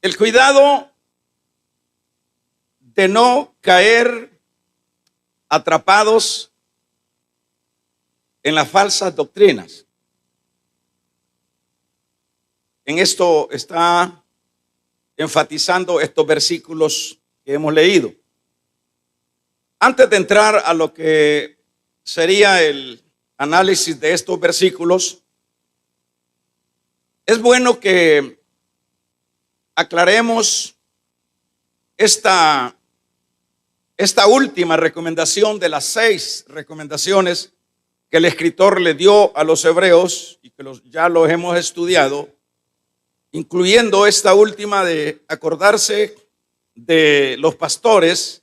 El cuidado de no caer atrapados en las falsas doctrinas. En esto está enfatizando estos versículos que hemos leído. Antes de entrar a lo que sería el análisis de estos versículos, es bueno que aclaremos esta última recomendación de las 6 recomendaciones que el escritor le dio a los hebreos y que ya los hemos estudiado, incluyendo esta última de acordarse de los pastores.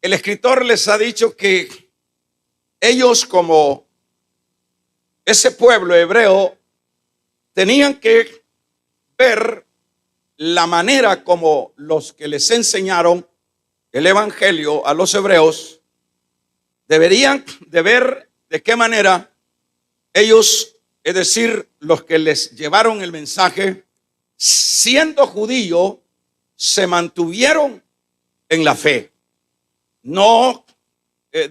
El escritor les ha dicho que ellos, como ese pueblo hebreo, tenían que ver la manera como los que les enseñaron el evangelio a los hebreos, deberían de ver de qué manera ellos, es decir, los que les llevaron el mensaje, siendo judíos, se mantuvieron en la fe. No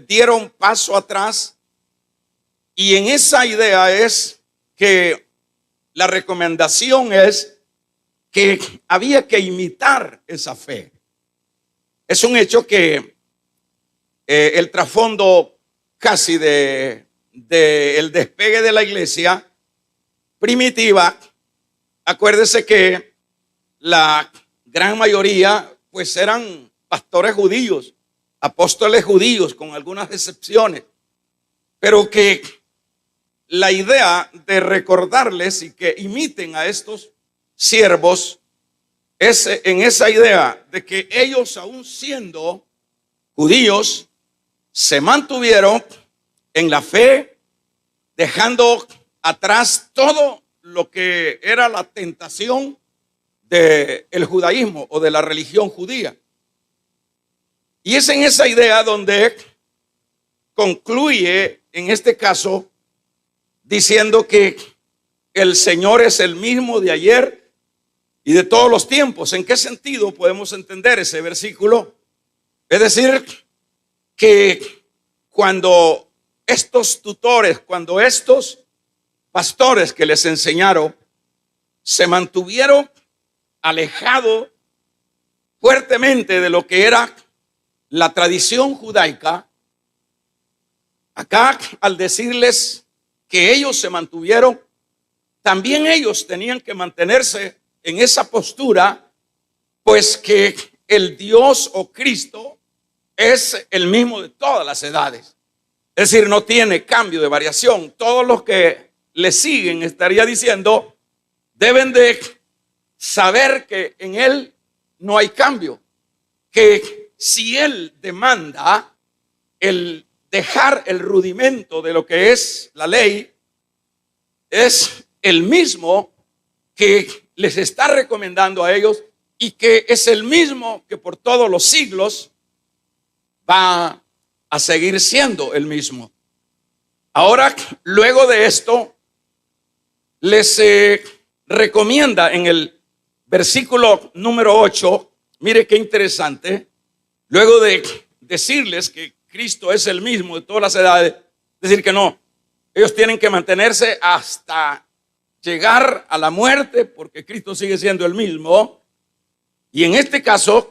dieron paso atrás. Y en esa idea es que la recomendación es que había que imitar esa fe. Es un hecho que el trasfondo casi de el despegue de la iglesia primitiva, acuérdese que la gran mayoría pues eran pastores judíos, apóstoles judíos, con algunas excepciones, pero que la idea de recordarles y que imiten a estos siervos es en esa idea de que ellos, aún siendo judíos, se mantuvieron en la fe, dejando atrás todo lo que era la tentación del judaísmo o de la religión judía. Y es en esa idea donde concluye, en este caso, diciendo que el Señor es el mismo de ayer y de todos los tiempos. ¿En qué sentido podemos entender ese versículo? Es decir, que cuando estos tutores, cuando estos pastores que les enseñaron se mantuvieron alejados fuertemente de lo que era la tradición judaica, acá al decirles que ellos se mantuvieron, también ellos tenían que mantenerse en esa postura, pues que el Dios o Cristo es el mismo de todas las edades. Es decir, no tiene cambio de variación. Todos los que le siguen, estaría diciendo, deben de saber que en Él no hay cambio. Que si Él demanda el dejar el rudimento de lo que es la ley, es el mismo que les está recomendando a ellos y que es el mismo que por todos los siglos va a seguir siendo el mismo. Ahora, luego de esto, les recomienda en el versículo número 8, mire qué interesante, luego de decirles que Cristo es el mismo de todas las edades, decir que no, ellos tienen que mantenerse hasta llegar a la muerte, porque Cristo sigue siendo el mismo. Y en este caso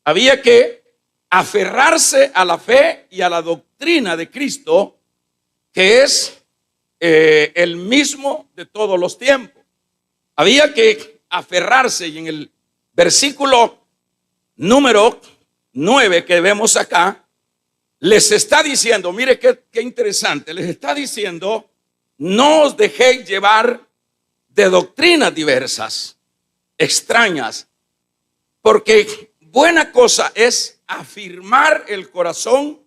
había que aferrarse a la fe y a la doctrina de Cristo, que es el mismo de todos los tiempos. Había que aferrarse, y en el versículo número 9 que vemos acá, les está diciendo, mire qué interesante, les está diciendo, no os dejéis llevar de doctrinas diversas, extrañas, porque buena cosa es afirmar el corazón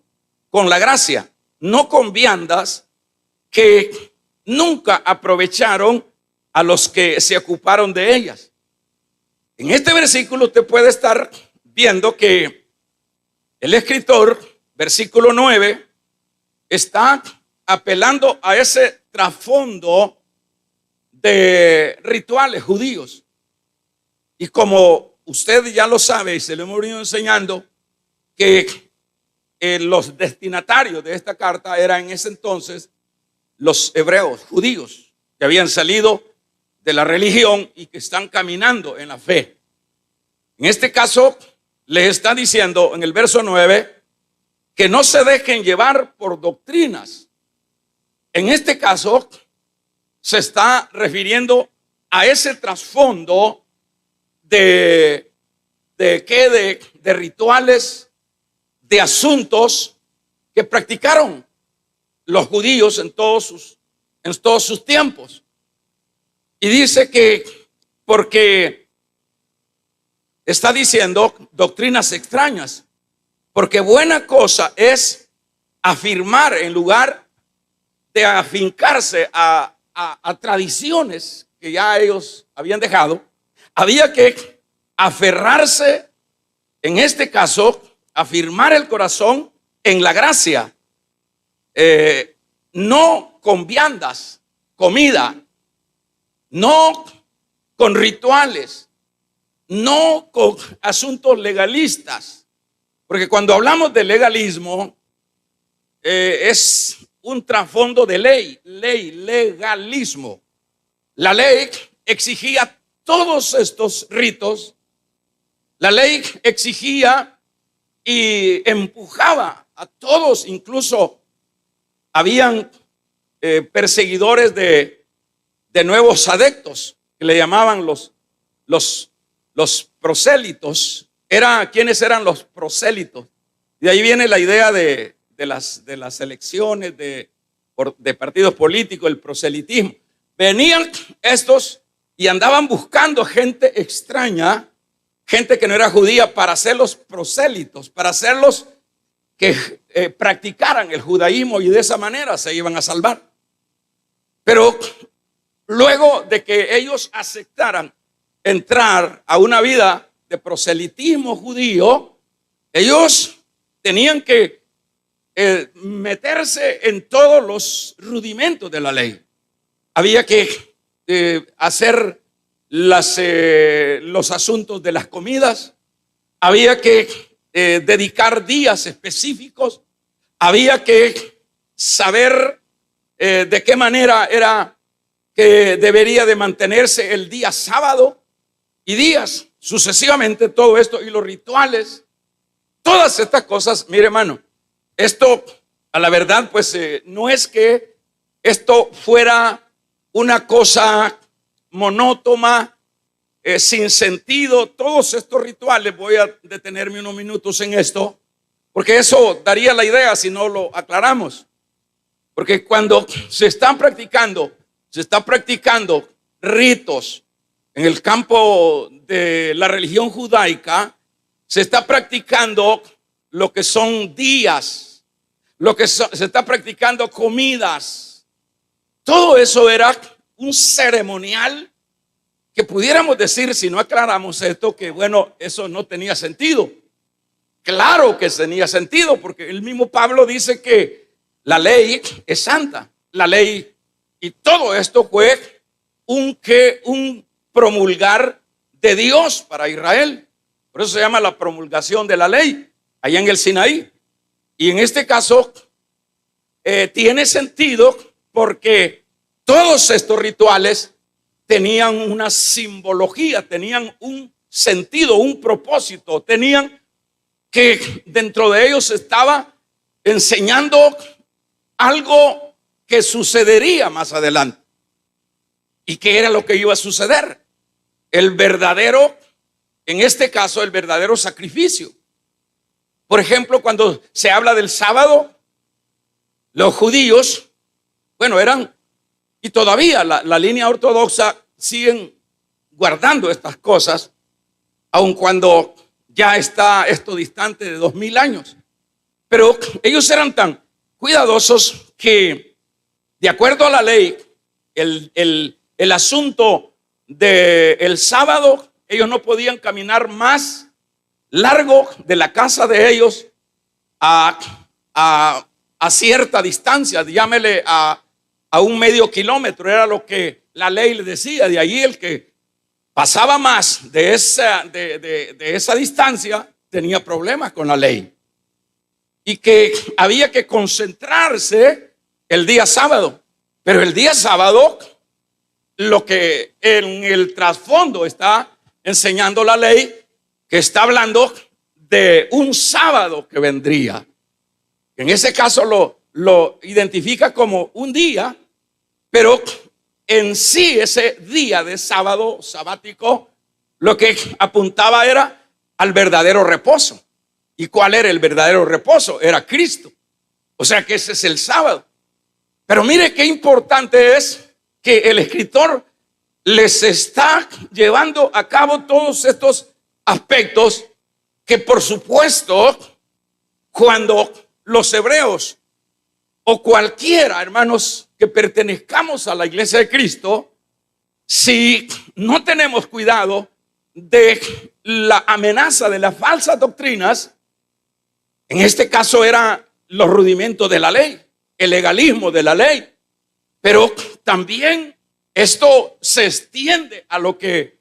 con la gracia, no con viandas que nunca aprovecharon a los que se ocuparon de ellas. En este versículo usted puede estar viendo que el escritor, versículo 9, está apelando a ese trasfondo de rituales judíos. Y como usted ya lo sabe y se lo hemos venido enseñando, que los destinatarios de esta carta eran en ese entonces los hebreos, judíos, que habían salido de la religión y que están caminando en la fe. En este caso, les está diciendo en el verso 9 que no se dejen llevar por doctrinas. En este caso, se está refiriendo a ese trasfondo de rituales, de asuntos que practicaron los judíos en todos sus tiempos. Y dice que porque está diciendo doctrinas extrañas, porque buena cosa es afirmar en lugar de afincarse a tradiciones que ya ellos habían dejado. Había que aferrarse, en este caso, afirmar el corazón en la gracia, no con viandas, comida, no con rituales, no con asuntos legalistas, porque cuando hablamos de legalismo es un trasfondo de legalismo. La ley exigía todos estos ritos, la ley exigía y empujaba a todos, incluso habían perseguidores de nuevos adeptos, que le llamaban los prosélitos. ¿Quiénes eran los prosélitos? De ahí viene la idea de las elecciones de partidos políticos, el proselitismo. Venían estos y andaban buscando gente extraña, gente que no era judía, para hacerlos prosélitos, para hacerlos que practicaran el judaísmo, y de esa manera se iban a salvar. Pero luego de que ellos aceptaran entrar a una vida de proselitismo judío, ellos tenían que meterse en todos los rudimentos de la ley. Había que hacer los asuntos de las comidas, había que dedicar días específicos, había que saber de qué manera era que debería de mantenerse el día sábado y días sucesivamente, todo esto y los rituales, todas estas cosas. Mire, hermano, esto a la verdad pues no es que esto fuera una cosa monótona, sin sentido. Todos estos rituales, voy a detenerme unos minutos en esto, porque eso daría la idea si no lo aclaramos. Porque cuando se están practicando ritos en el campo de la religión judaica, se está practicando lo que son días, se está practicando comidas. Todo eso era un ceremonial que pudiéramos decir, si no aclaramos esto, que bueno, eso no tenía sentido. Claro que tenía sentido, porque el mismo Pablo dice que la ley es santa. La ley y todo esto fue un promulgar de Dios para Israel. Por eso se llama la promulgación de la ley, allá en el Sinaí. Y en este caso tiene sentido porque todos estos rituales tenían una simbología, tenían un sentido, un propósito, tenían que dentro de ellos estaba enseñando algo que sucedería más adelante. ¿Y qué era lo que iba a suceder? En este caso, el verdadero sacrificio. Por ejemplo, cuando se habla del sábado, los judíos, bueno, y todavía la línea ortodoxa siguen guardando estas cosas, aun cuando ya está esto distante de 2000 años. Pero ellos eran tan cuidadosos que, de acuerdo a la ley, el asunto del sábado, ellos no podían caminar más largo de la casa de ellos a cierta distancia, llámele a un medio kilómetro, era lo que la ley le decía. De allí el que pasaba más de esa distancia, tenía problemas con la ley. Y que había que concentrarse el día sábado. Pero el día sábado, lo que en el trasfondo está enseñando la ley, que está hablando de un sábado que vendría. En ese caso lo identifica como un día, pero en sí ese día de sábado sabático lo que apuntaba era al verdadero reposo. ¿Y cuál era el verdadero reposo? Era Cristo. O sea que ese es el sábado. Pero mire qué importante es que el escritor les está llevando a cabo todos estos aspectos que, por supuesto, cuando los hebreos o cualquiera, hermanos, que pertenezcamos a la iglesia de Cristo, si no tenemos cuidado de la amenaza de las falsas doctrinas, en este caso eran los rudimentos de la ley, el legalismo de la ley, pero también esto se extiende a lo que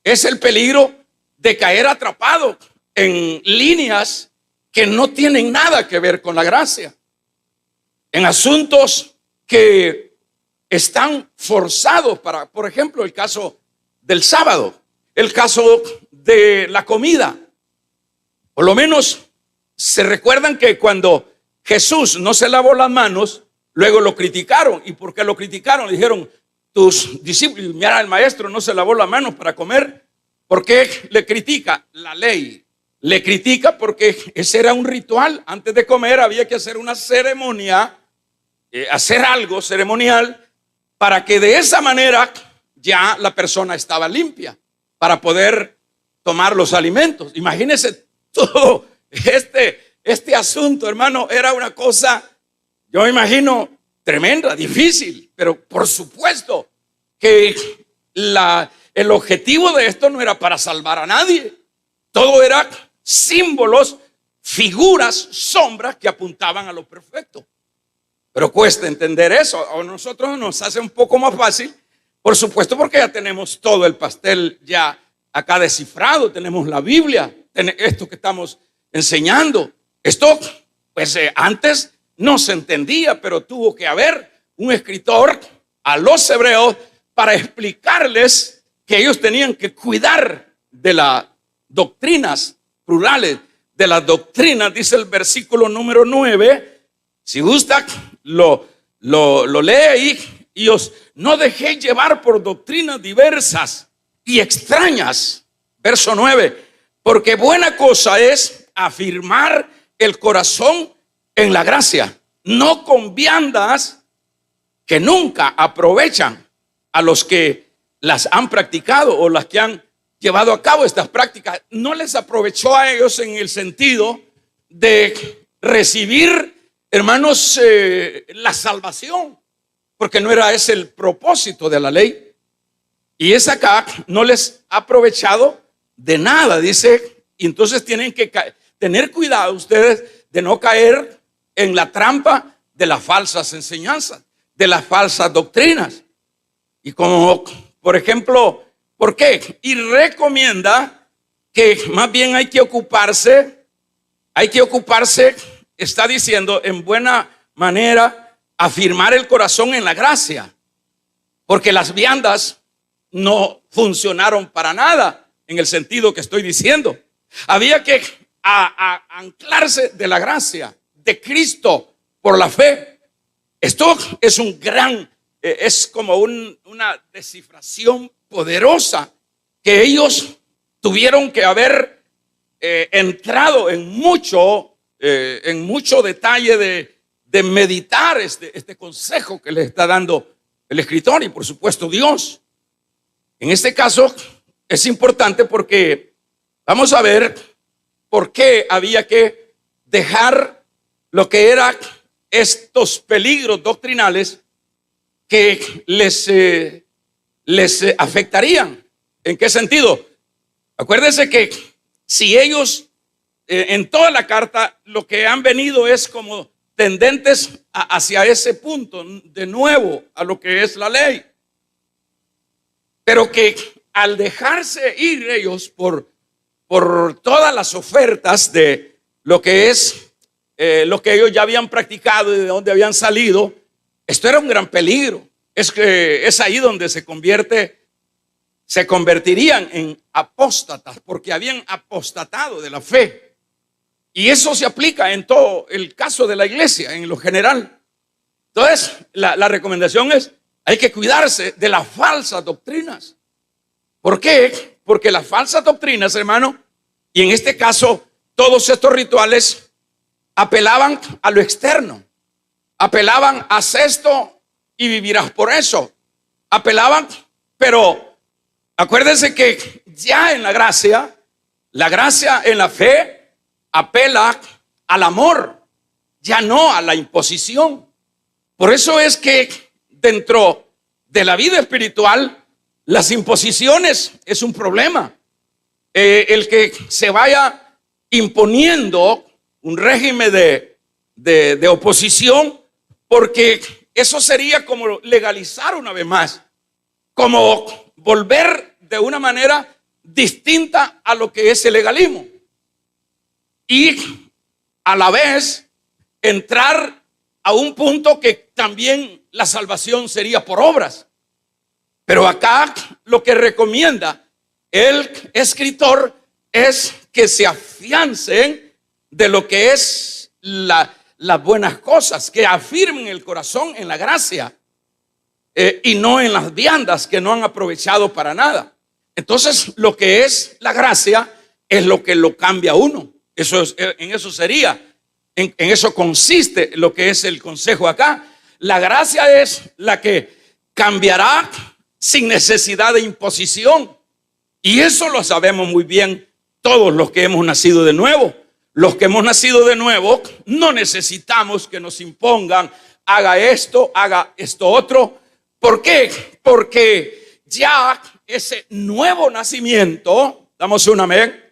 es el peligro de caer atrapado en líneas que no tienen nada que ver con la gracia, en asuntos que están forzados para, por ejemplo, el caso del sábado, el caso de la comida. Por lo menos se recuerdan que cuando Jesús no se lavó las manos, luego lo criticaron. ¿Y por qué lo criticaron? Le dijeron, tus discípulos, mira, el maestro no se lavó las manos para comer. ¿Por qué le critica? La ley le critica porque ese era un ritual. Antes de comer había que hacer una ceremonia, hacer algo ceremonial, para que de esa manera ya la persona estaba limpia para poder tomar los alimentos. Imagínense todo este asunto, hermano, era una cosa, yo me imagino, tremenda, difícil, pero por supuesto que el objetivo de esto no era para salvar a nadie. Todo era símbolos, figuras, sombras que apuntaban a lo perfecto. Pero cuesta entender eso. A nosotros nos hace un poco más fácil, por supuesto, porque ya tenemos todo el pastel ya acá descifrado, tenemos la Biblia, esto que estamos enseñando. Esto, pues antes no se entendía, pero tuvo que haber un escritor a los hebreos para explicarles que ellos tenían que cuidar de las doctrinas plurales, de las doctrinas, dice el versículo número 9. Si gusta, lo lee ahí. Y os no dejéis llevar por doctrinas diversas y extrañas. Verso 9. Porque buena cosa es afirmar el corazón en la gracia, no con viandas que nunca aprovechan a los que las han practicado o las que han llevado a cabo estas prácticas. No les aprovechó a ellos en el sentido de recibir, hermanos, la salvación, porque no era ese el propósito de la ley. Y es acá, no les ha aprovechado de nada, dice. Y entonces tienen que tener cuidado ustedes de no caer en la trampa de las falsas enseñanzas, de las falsas doctrinas. Y como, por ejemplo, ¿por qué? Y recomienda que más bien hay que ocuparse, está diciendo, en buena manera, afirmar el corazón en la gracia, porque las viandas no funcionaron para nada en el sentido que estoy diciendo. Había que anclarse de la gracia de Cristo por la fe. Esto es un gran, es como una descifración poderosa que ellos tuvieron que haber entrado en mucho detalle de meditar este consejo que les está dando el escritor y por supuesto Dios. En este caso es importante porque vamos a ver por qué había que dejar lo que eran estos peligros doctrinales que les afectarían. ¿En qué sentido? Acuérdense que si ellos en toda la carta lo que han venido es como tendentes hacia ese punto, de nuevo a lo que es la ley, pero que al dejarse ir ellos por todas las ofertas de lo que es lo que ellos ya habían practicado y de donde habían salido, esto era un gran peligro. Es ahí donde se convertirían en apóstatas, porque habían apostatado de la fe. Y eso se aplica en todo el caso de la iglesia, en lo general. Entonces, la recomendación es, hay que cuidarse de las falsas doctrinas. ¿Por qué? Porque las falsas doctrinas, hermano, y en este caso, todos estos rituales apelaban a lo externo. Apelaban a esto y vivirás por eso. Apelaban, pero acuérdense que ya en la gracia en la fe apela al amor, ya no a la imposición. Por eso es que dentro de la vida espiritual, las imposiciones es un problema. El que se vaya imponiendo un régimen de oposición, porque eso sería como legalizar una vez más, como volver de una manera distinta a lo que es el legalismo. Y a la vez entrar a un punto que también la salvación sería por obras. Pero acá lo que recomienda el escritor es que se afiancen de lo que es las buenas cosas, que afirmen el corazón en la gracia y no en las viandas que no han aprovechado para nada. Entonces, lo que es la gracia es lo que lo cambia a uno. En eso consiste lo que es el consejo acá. La gracia es la que cambiará sin necesidad de imposición. Y eso lo sabemos muy bien todos los que hemos nacido de nuevo. Los que hemos nacido de nuevo no necesitamos que nos impongan, haga esto otro. ¿Por qué? Porque ya ese nuevo nacimiento, damos un amén,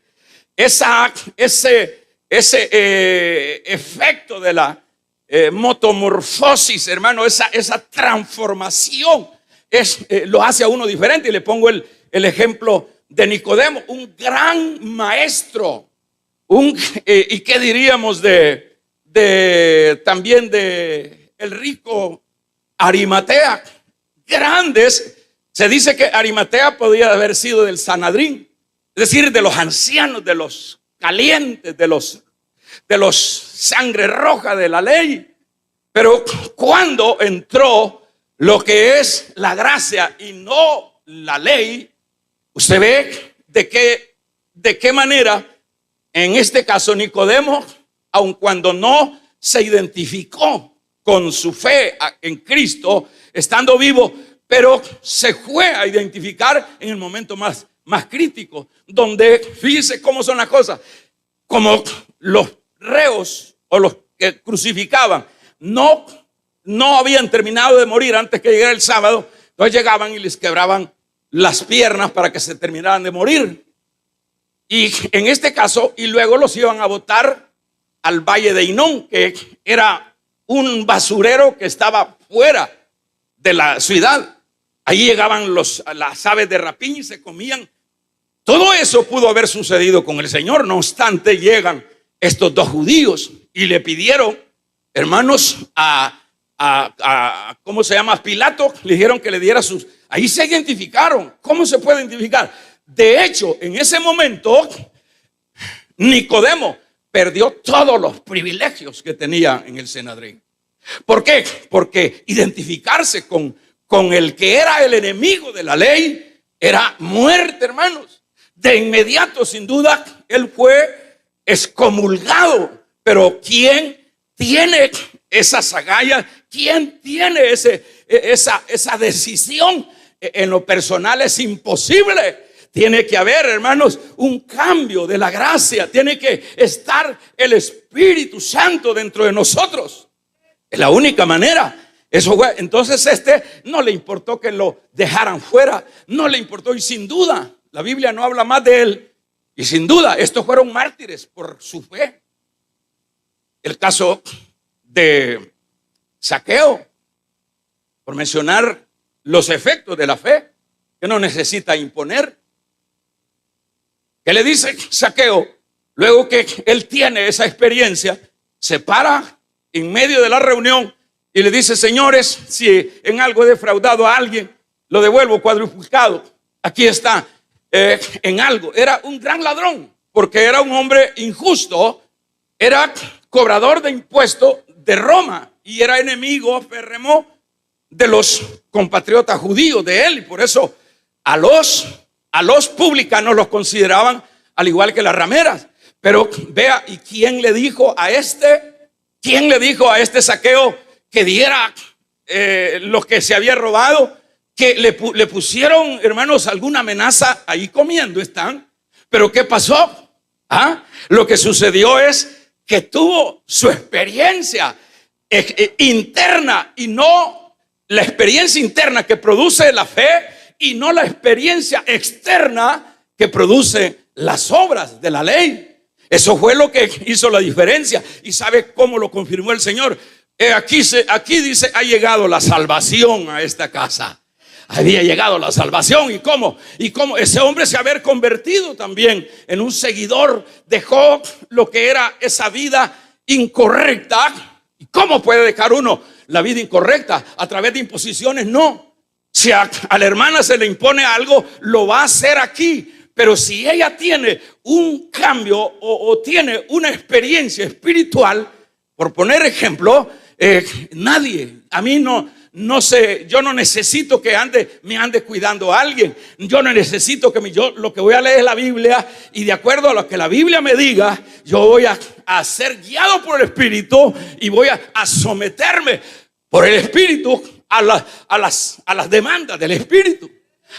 ese efecto de la metamorfosis, hermano, esa transformación lo hace a uno diferente. Y le pongo el ejemplo de Nicodemo, un gran maestro. ¿Y qué diríamos también de el rico Arimatea? Grandes. Se dice que Arimatea podía haber sido del Sanedrín, es decir, de los ancianos, de los calientes, de los sangre roja de la ley. Pero cuando entró lo que es la gracia y no la ley, usted ve de qué manera, en este caso Nicodemo, aun cuando no se identificó con su fe en Cristo, estando vivo, pero se fue a identificar en el momento más crítico, donde, fíjese cómo son las cosas, como los reos o los que crucificaban no habían terminado de morir antes que llegara el sábado, entonces llegaban y les quebraban las piernas para que se terminaran de morir. Y en este caso, y luego los iban a botar al valle de Hinón, que era un basurero que estaba fuera de la ciudad. Ahí llegaban las aves de rapiña y se comían. Todo eso pudo haber sucedido con el Señor. No obstante, llegan estos dos judíos y le pidieron, hermanos, ¿cómo se llama? Pilato, le dijeron que le diera sus. Ahí se identificaron. ¿Cómo se puede identificar? De hecho, en ese momento, Nicodemo perdió todos los privilegios que tenía en el Sanedrín. ¿Por qué? Porque identificarse con el que era el enemigo de la ley era muerte, hermanos. De inmediato, sin duda, él fue excomulgado. Pero ¿quién tiene esas agallas? ¿Quién tiene esa decisión? En lo personal es imposible. Tiene que haber, hermanos, un cambio de la gracia. Tiene que estar el Espíritu Santo dentro de nosotros. Es la única manera. Eso fue. Entonces no le importó que lo dejaran fuera. No le importó, y sin duda la Biblia no habla más de él. Y sin duda estos fueron mártires por su fe. El caso de Zaqueo, por mencionar los efectos de la fe. que no necesita imponer. ¿Qué le dice Zaqueo? Luego que él tiene esa experiencia, se para en medio de la reunión y le dice: señores, si en algo he defraudado a alguien, lo devuelvo cuadruplicado. Aquí está, en algo. Era un gran ladrón, porque era un hombre injusto, era cobrador de impuestos de Roma y era enemigo férreo de los compatriotas judíos de él, y por eso a los publicanos los consideraban al igual que las rameras. Pero vea, ¿y quién le dijo a este Zaqueo que diera lo que se había robado? Que le pusieron, hermanos, alguna amenaza. Ahí comiendo están. Pero ¿qué pasó? Lo que sucedió es que tuvo su experiencia interna, y no la experiencia interna que produce la fe, y no la experiencia externa que produce las obras de la ley. Eso fue lo que hizo la diferencia. ¿Y sabe cómo lo confirmó el Señor? Aquí dice: ha llegado la salvación a esta casa. Había llegado la salvación. ¿Y cómo? Ese hombre se había convertido también en un seguidor, dejó lo que era esa vida incorrecta. ¿Y cómo puede dejar uno la vida incorrecta? A través de imposiciones, no. Si a la hermana se le impone algo, lo va a hacer aquí. Pero si ella tiene un cambio o tiene una experiencia espiritual, por poner ejemplo, nadie, a mí no sé, yo no necesito que me ande cuidando a alguien. Yo no necesito yo lo que voy a leer es la Biblia, y de acuerdo a lo que la Biblia me diga, yo voy a ser guiado por el Espíritu, y voy a someterme por el Espíritu a las demandas del Espíritu.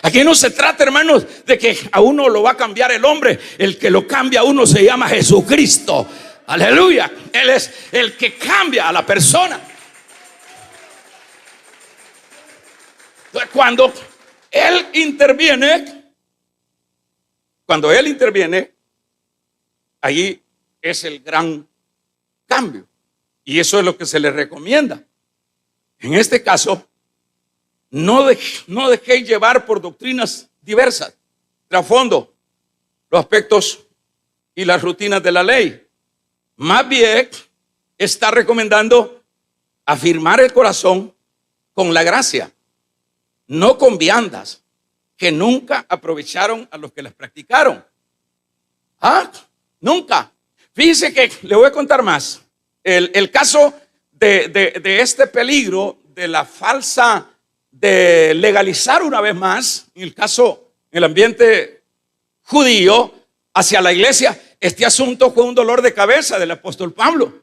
Aquí no se trata, hermanos, de que a uno lo va a cambiar el hombre. El que lo cambia a uno se llama Jesucristo. Aleluya. Él es el que cambia a la persona. Entonces, cuando Él interviene, ahí es el gran cambio. Y eso es lo que se le recomienda. En este caso, no dejéis llevar por doctrinas diversas, trasfondo, los aspectos y las rutinas de la ley. Más bien está recomendando afirmar el corazón con la gracia, no con viandas que nunca aprovecharon a los que las practicaron. Nunca. Fíjense que le voy a contar más. El caso de este peligro de la falsa, de legalizar una vez más, en el caso, en el ambiente judío, hacia la iglesia, este asunto fue un dolor de cabeza del apóstol Pablo.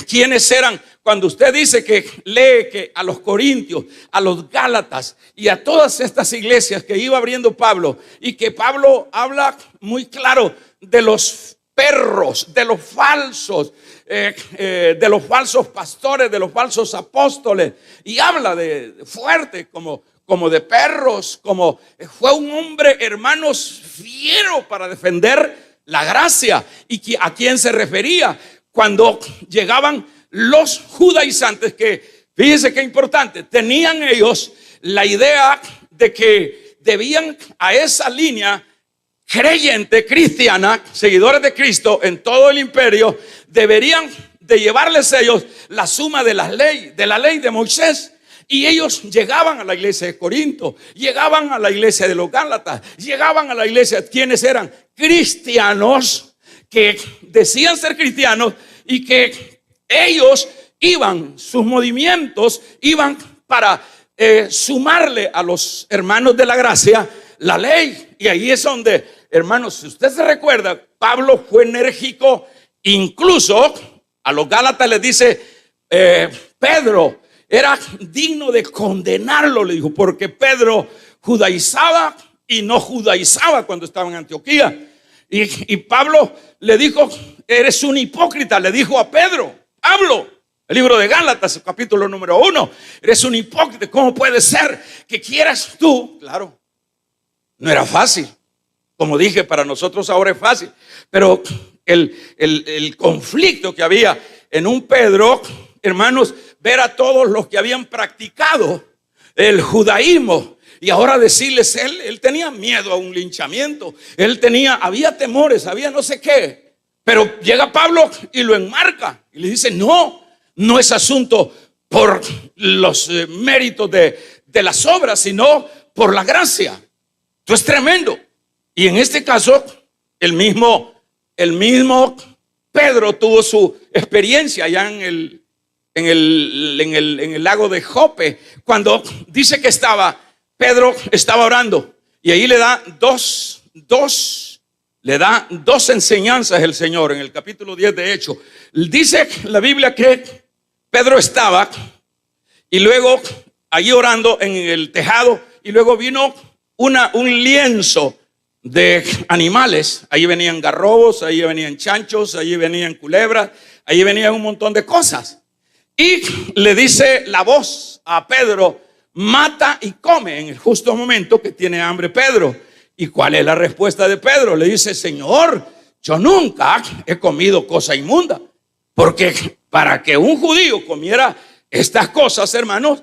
¿Quiénes eran? Cuando usted dice que lee que a los corintios, a los gálatas y a todas estas iglesias que iba abriendo Pablo, y que Pablo habla muy claro de los perros, de los falsos pastores, de los falsos apóstoles, y habla de fuerte como de perros, como fue un hombre, hermanos, fiero para defender la gracia. ¿Y a quién se refería? Cuando llegaban los judaizantes, que fíjense qué importante, tenían ellos la idea de que debían a esa línea creyente, cristiana, seguidores de Cristo en todo el imperio, deberían de llevarles ellos la suma de la ley de Moisés. Y ellos llegaban a la iglesia de Corinto, llegaban a la iglesia de los Gálatas, llegaban a la iglesia, ¿quiénes eran? Cristianos que decían ser cristianos, y que ellos sus movimientos iban para sumarle a los hermanos de la gracia la ley. Y ahí es donde, hermanos, si usted se recuerda, Pablo fue enérgico, incluso a los Gálatas les dice, Pedro era digno de condenarlo, le dijo, porque Pedro judaizaba y no judaizaba cuando estaba en Antioquía. Y Pablo le dijo, eres un hipócrita, le dijo a Pedro, Pablo, el libro de Gálatas, capítulo número 1, eres un hipócrita, ¿cómo puede ser que quieras tú? Claro, no era fácil, como dije, para nosotros ahora es fácil, pero el conflicto que había en un Pedro, hermanos, ver a todos los que habían practicado el judaísmo Y ahora decirles, él tenía miedo a un linchamiento, había temores, había no sé qué. Pero llega Pablo y lo enmarca y le dice, no es asunto por los méritos de las obras, sino por la gracia. Esto es tremendo. Y en este caso, el mismo Pedro tuvo su experiencia allá en el lago de Jope, cuando dice que Pedro estaba orando, y ahí le da dos enseñanzas el Señor en el capítulo 10 de Hechos. Dice la Biblia que Pedro estaba y luego allí orando en el tejado, y luego vino un lienzo de animales. Ahí venían garrobos, ahí venían chanchos, ahí venían culebras, ahí venían un montón de cosas. Y le dice la voz a Pedro, mata y come, en el justo momento que tiene hambre Pedro. ¿Y cuál es la respuesta de Pedro? Le dice, Señor, yo nunca he comido cosa inmunda. Porque para que un judío comiera estas cosas, hermanos,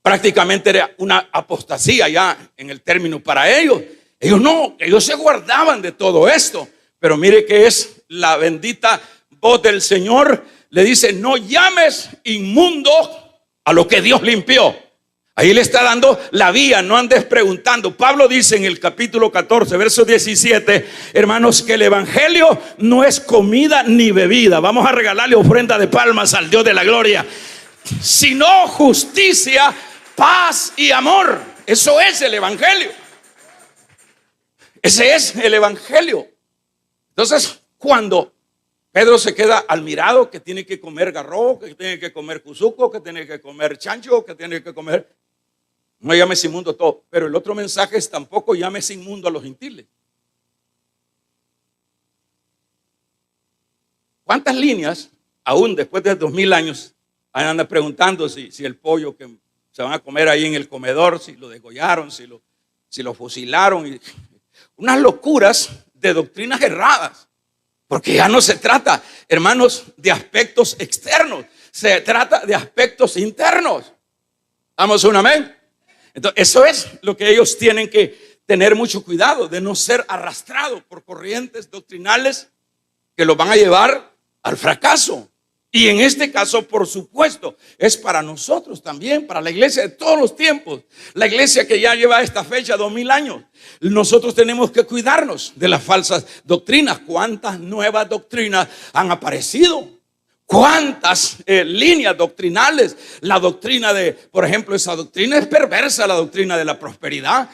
prácticamente era una apostasía ya en el término para ellos. Ellos se guardaban de todo esto. Pero mire que es la bendita voz del Señor. Le dice, no llames inmundo a lo que Dios limpió. Ahí le está dando la vía, no andes preguntando. Pablo dice en el capítulo 14, verso 17, hermanos, que el evangelio no es comida ni bebida. Vamos a regalarle ofrenda de palmas al Dios de la gloria. Sino justicia, paz y amor. Eso es el evangelio. Ese es el evangelio. Entonces, cuando Pedro se queda admirado que tiene que comer garrobo, que tiene que comer cuzuco, que tiene que comer chancho, que tiene que comer, no llames inmundo todo. Pero el otro mensaje es, tampoco llames inmundo a los gentiles. ¿Cuántas líneas, aún después de 2000 años, andan preguntando si el pollo que se van a comer ahí en el comedor, si lo degollaron, si lo fusilaron? Unas locuras de doctrinas erradas. Porque ya no se trata, hermanos, de aspectos externos, se trata de aspectos internos. ¿Damos un amén? Entonces, eso es lo que ellos tienen que tener mucho cuidado, de no ser arrastrados por corrientes doctrinales que los van a llevar al fracaso. Y en este caso, por supuesto, es para nosotros también, para la iglesia de todos los tiempos. La iglesia que ya lleva esta fecha 2000 años. Nosotros tenemos que cuidarnos de las falsas doctrinas. ¿Cuántas nuevas doctrinas han aparecido? ¿Cuántas líneas doctrinales? La doctrina por ejemplo, esa doctrina es perversa, la doctrina de la prosperidad.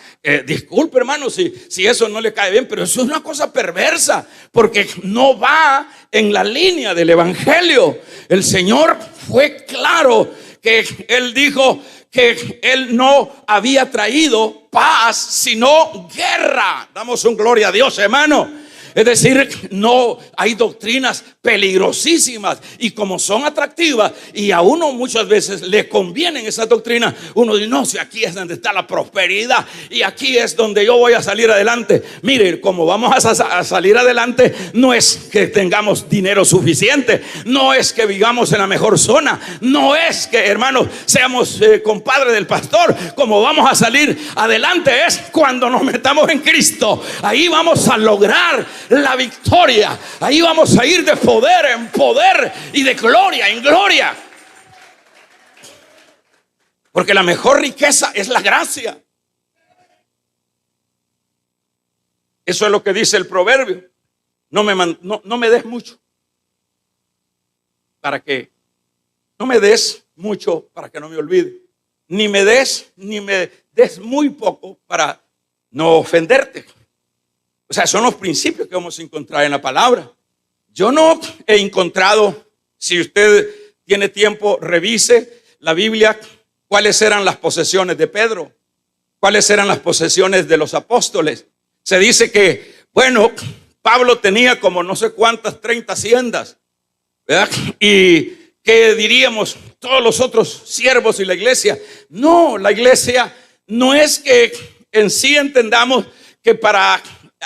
Disculpe, hermano, si eso no le cae bien, pero eso es una cosa perversa, porque no va en la línea del evangelio. El Señor fue claro que Él dijo que Él no había traído paz, sino guerra. Damos un gloria a Dios, hermano. Es decir, no, hay doctrinas peligrosísimas, y como son atractivas y a uno muchas veces le convienen esas doctrinas, uno dice, no, si aquí es donde está la prosperidad y aquí es donde yo voy a salir adelante. Mire, como vamos a salir adelante, no es que tengamos dinero suficiente, no es que vivamos en la mejor zona, no es que, hermanos, seamos compadres del pastor. Como vamos a salir adelante es cuando nos metamos en Cristo. Ahí vamos a lograr la victoria. Ahí vamos a ir de poder en poder y de gloria en gloria. Porque la mejor riqueza es la gracia. Eso es lo que dice el proverbio. No me des mucho para que no me des mucho para que no me olvide. Ni me des muy poco para no ofenderte. O sea, son los principios que vamos a encontrar en la palabra. Yo no he encontrado, si usted tiene tiempo, revise la Biblia, cuáles eran las posesiones de Pedro, cuáles eran las posesiones de los apóstoles. Se dice que, bueno, Pablo tenía como no sé cuántas 30 haciendas, ¿verdad? Y ¿qué diríamos todos los otros siervos y la iglesia? No, la iglesia no es que en sí entendamos que para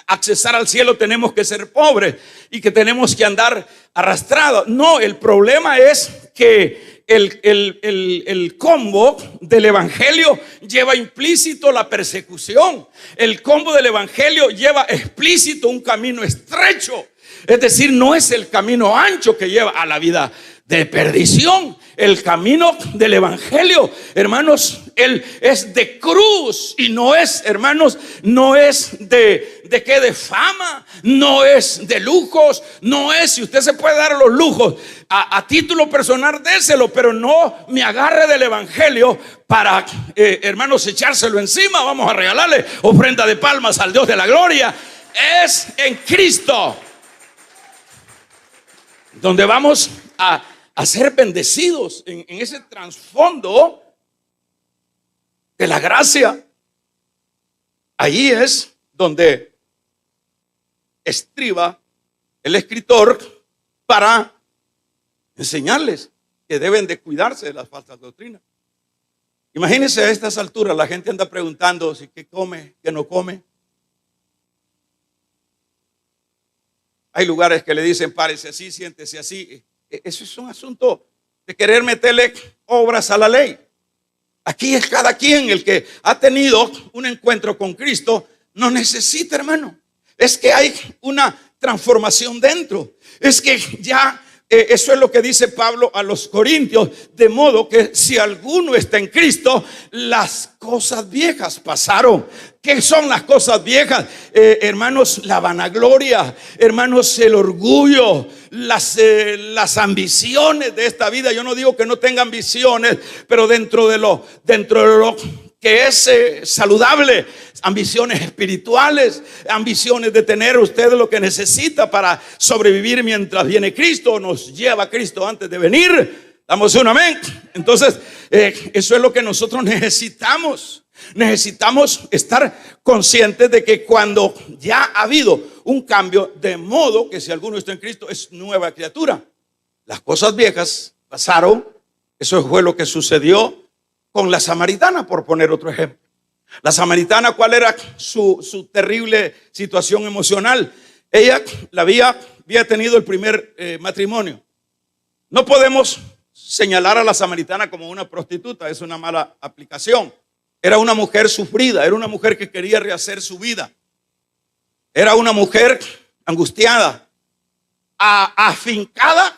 accesar al cielo tenemos que ser pobres y que tenemos que andar arrastrados. No, el problema es que el combo del evangelio lleva implícito la persecución. El combo del evangelio lleva explícito un camino estrecho. Es decir, no es el camino ancho que lleva a la vida de perdición. El camino del evangelio, hermanos, él es de cruz y no es, hermanos, no es de fama, no es de lujos, no es, si usted se puede dar los lujos a título personal, déselo, pero no me agarre del evangelio para, hermanos, echárselo encima. Vamos a regalarle ofrenda de palmas al Dios de la gloria. Es en Cristo donde vamos a ser bendecidos en ese trasfondo de la gracia. Ahí es donde estriba el escritor para enseñarles que deben de cuidarse de las falsas doctrinas. Imagínense, a estas alturas la gente anda preguntando si qué come, qué no come. Hay lugares que le dicen párese así, siéntese así. Eso es un asunto de querer meterle obras a la ley. Aquí es cada quien el que ha tenido un encuentro con Cristo. No necesita, hermano. Es que hay una transformación dentro. Es que ya eso es lo que dice Pablo a los Corintios. De modo que si alguno está en Cristo, las cosas viejas pasaron. ¿Qué son las cosas viejas? Hermanos, la vanagloria, hermanos, el orgullo, las ambiciones de esta vida. Yo no digo que no tenga ambiciones, pero dentro de lo que es saludable, ambiciones espirituales, ambiciones de tener usted lo que necesita para sobrevivir mientras viene Cristo, nos lleva Cristo antes de venir. Damos un amén. Entonces, eso es lo que nosotros necesitamos. Necesitamos estar conscientes de que cuando ya ha habido un cambio, de modo que si alguno está en Cristo es nueva criatura. Las cosas viejas pasaron. Eso fue lo que sucedió con la samaritana, por poner otro ejemplo. La samaritana, ¿cuál era su terrible situación emocional? Ella había tenido el primer matrimonio. No podemos señalar a la samaritana como una prostituta, es una mala aplicación. Era una mujer sufrida, era una mujer que quería rehacer su vida. Era una mujer angustiada, afincada,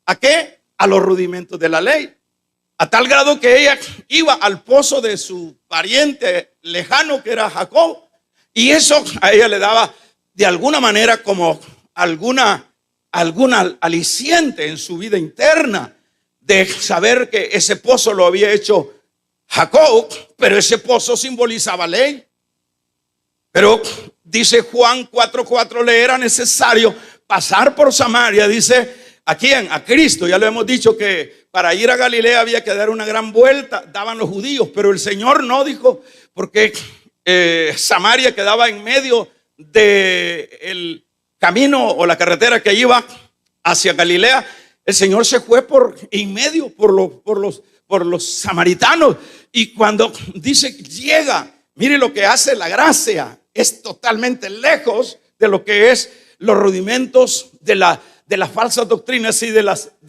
¿a qué? A los rudimentos de la ley. A tal grado que ella iba al pozo de su pariente lejano, que era Jacob, y eso a ella le daba de alguna manera como alguna aliciente en su vida interna, de saber que ese pozo lo había hecho Jacob, pero ese pozo simbolizaba ley. Pero dice Juan 4:4, le era necesario pasar por Samaria. Dice, ¿a quién? A Cristo. Ya lo hemos dicho que para ir a Galilea había que dar una gran vuelta, daban los judíos, pero el Señor no, dijo, porque Samaria quedaba en medio del camino o la carretera que iba hacia Galilea. El Señor se fue por en medio, por los samaritanos. Y cuando dice llega, mire lo que hace la gracia, es totalmente lejos de lo que es los rudimentos de las falsas doctrinas y de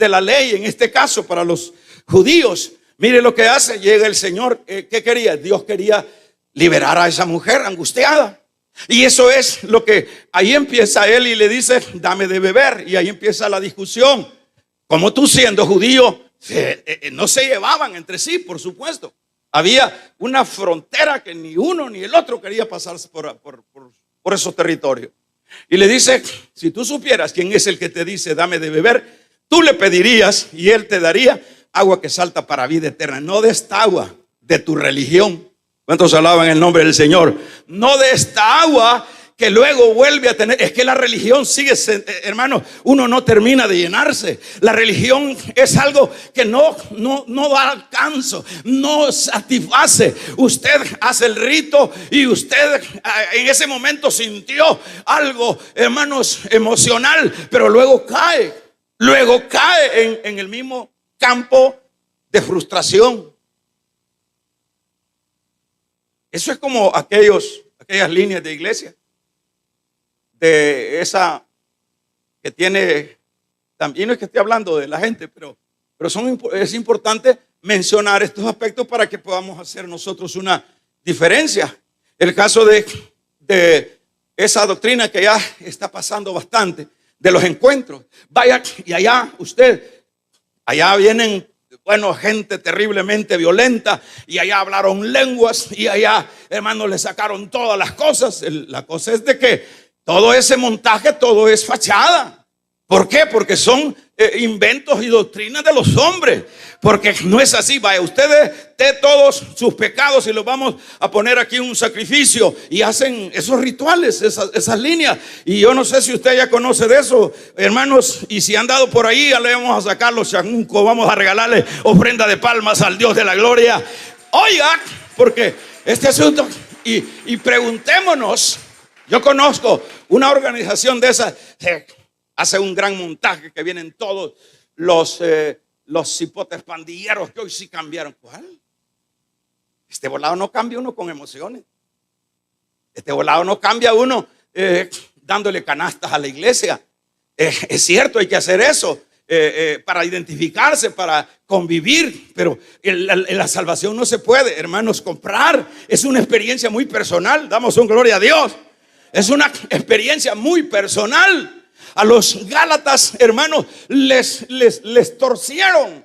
la ley, en este caso para los judíos. Mire lo que hace, llega el Señor. ¿Qué quería? Dios quería liberar a esa mujer angustiada. Y eso es lo que ahí empieza él y le dice, dame de beber. Y ahí empieza la discusión. Como tú, siendo judío, no se llevaban entre sí, por supuesto. Había una frontera que ni uno ni el otro quería pasar por esos territorios. Y le dice, si tú supieras quién es el que te dice dame de beber, tú le pedirías y él te daría agua que salta para vida eterna. No de esta agua, de tu religión. ¿Cuántos alaban el nombre del Señor? No de esta agua que luego vuelve a tener. Es que la religión sigue, hermano, uno no termina de llenarse. La religión es algo que no da alcance, no satisface. Usted hace el rito y usted en ese momento sintió algo, hermanos, emocional, pero luego cae en el mismo campo de frustración. Eso es como aquellas líneas de iglesia, de esa que tiene, también no es que esté hablando de la gente, pero Pero es importante mencionar estos aspectos para que podamos hacer nosotros una diferencia. El caso de esa doctrina que ya está pasando bastante, de los encuentros. Vaya, y allá vienen, bueno, gente terriblemente violenta, y allá hablaron lenguas, y allá, hermanos, le sacaron todas las cosas. La cosa es de que todo ese montaje, todo es fachada. ¿Por qué? Porque son inventos y doctrinas de los hombres. Porque no es así. Vaya, ustedes de todos sus pecados y los vamos a poner aquí en un sacrificio, y hacen esos rituales, esas líneas. Y yo no sé si usted ya conoce de eso, hermanos. Y si han dado por ahí, ya le vamos a sacar los chamucos, vamos a regalarle ofrenda de palmas al Dios de la gloria. Oiga, porque este asunto, y preguntémonos. Yo conozco una organización de esas. Hace un gran montaje que vienen todos los cipotes pandilleros que hoy sí cambiaron. ¿Cuál? Este volado no cambia uno con emociones. Este volado no cambia uno dándole canastas a la iglesia. Es cierto, hay que hacer eso para identificarse, para convivir. Pero la salvación no se puede, hermanos, comprar. Es una experiencia muy personal. Damos un gloria a Dios. Es una experiencia muy personal. A los Gálatas, hermanos, les torcieron,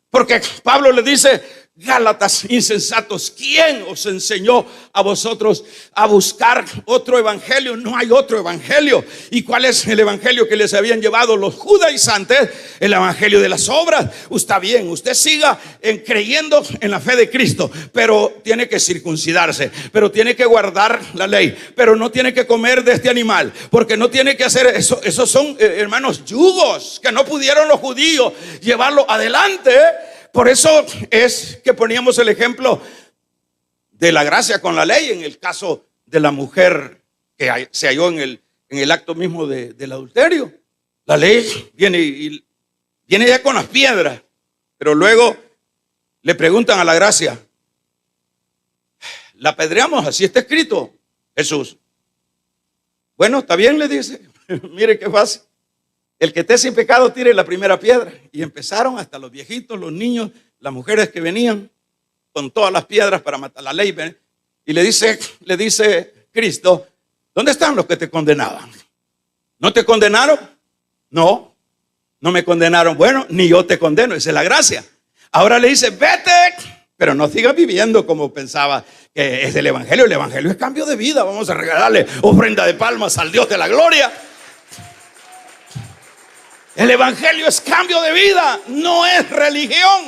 porque Pablo le dice: Gálatas insensatos, ¿quién os enseñó a vosotros a buscar otro evangelio? No hay otro evangelio. ¿Y cuál es el evangelio que les habían llevado los judaizantes? El evangelio de las obras. Está bien, usted siga creyendo en la fe de Cristo, pero tiene que circuncidarse, pero tiene que guardar la ley, pero no tiene que comer de este animal, porque no tiene que hacer eso. Esos son, hermanos, yugos que no pudieron los judíos llevarlo adelante. Por eso es que poníamos el ejemplo de la gracia con la ley en el caso de la mujer que se halló en el acto mismo del adulterio. La ley viene ya con las piedras, pero luego le preguntan a la gracia: ¿la apedreamos? Así está escrito, Jesús. Bueno, está bien, le dice. Mire qué fácil. El que esté sin pecado tire la primera piedra. Y empezaron hasta los viejitos, los niños, las mujeres que venían con todas las piedras para matar la ley. Y le dice Cristo: ¿dónde están los que te condenaban? ¿No te condenaron? No me condenaron. Bueno, ni yo te condeno, esa es la gracia. Ahora le dice: vete, pero no sigas viviendo como pensaba que es el evangelio. El evangelio es cambio de vida. Vamos a regalarle ofrenda de palmas al Dios de la gloria. El evangelio es cambio de vida, no es religión.